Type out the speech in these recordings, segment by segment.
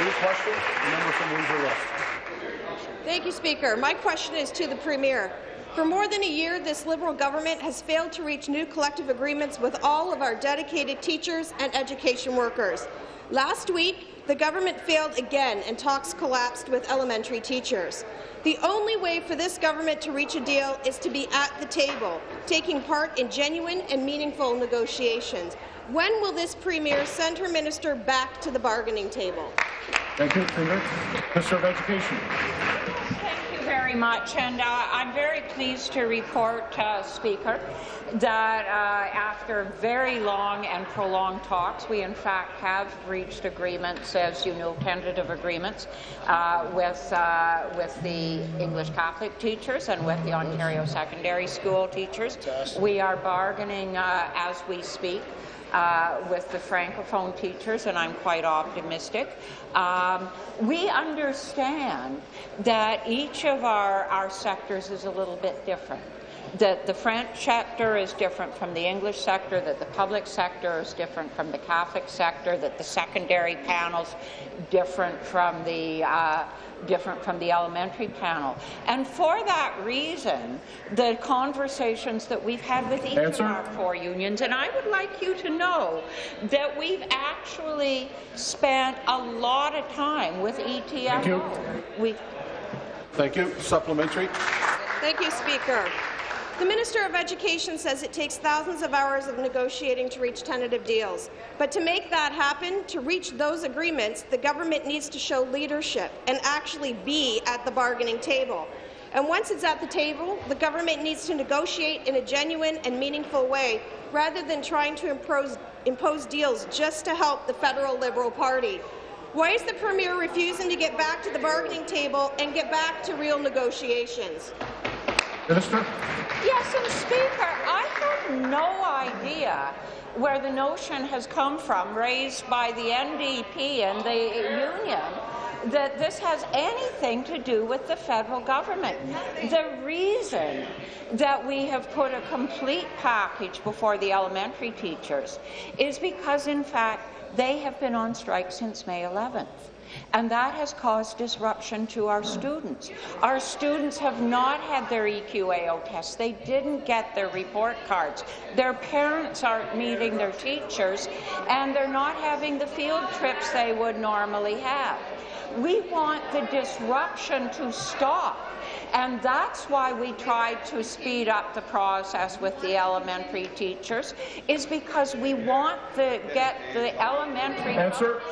New question, the member from Windsor West. Thank you, Speaker. My question is to the Premier. For more than a year, this Liberal government has failed to reach new collective agreements with all of our dedicated teachers and education workers. Last week, the government failed again and talks collapsed with elementary teachers. The only way for this government to reach a deal is to be at the table, taking part in genuine and meaningful negotiations. When will this Premier send her minister back to the bargaining table? Thank you, Premier. Minister of Education. Thank you very much, and I'm very pleased to report, Speaker, that after very long and prolonged talks, we in fact have reached agreements, as you know, tentative agreements, with the English Catholic teachers and with the Ontario secondary school teachers. We are bargaining as we speak with the Francophone teachers, and I'm quite optimistic. We understand that each of our sectors is a little bit different. That the French sector is different from the English sector, that the public sector is different from the Catholic sector, that the secondary panel's different from the elementary panel. And for that reason, the conversations that we've had with each of our 4 unions, and I would like you to know that we've actually spent a lot of time with ETFO. Thank you. Supplementary. Thank you, Speaker. The Minister of Education says it takes thousands of hours of negotiating to reach tentative deals. But to make that happen, to reach those agreements, the government needs to show leadership and actually be at the bargaining table. And once it's at the table, the government needs to negotiate in a genuine and meaningful way, rather than trying to impose deals just to help the federal Liberal Party. Why is the Premier refusing to get back to the bargaining table and get back to real negotiations? Minister. Yes, and Speaker, I have no idea where the notion has come from, raised by the NDP and the union, that this has anything to do with the federal government. The reason that we have put a complete package before the elementary teachers is because, in fact, they have been on strike since May 11th. And that has caused disruption to our students. Our students have not had their EQAO tests. They didn't get their report cards. Their parents aren't meeting their teachers, and they're not having the field trips they would normally have. We want the disruption to stop. And that's why we tried to speed up the process with the elementary teachers, is because we want to get the elementary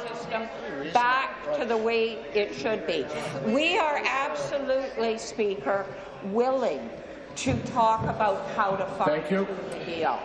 system back to the way it should be. We are absolutely, Speaker, willing to talk about how to find a deal.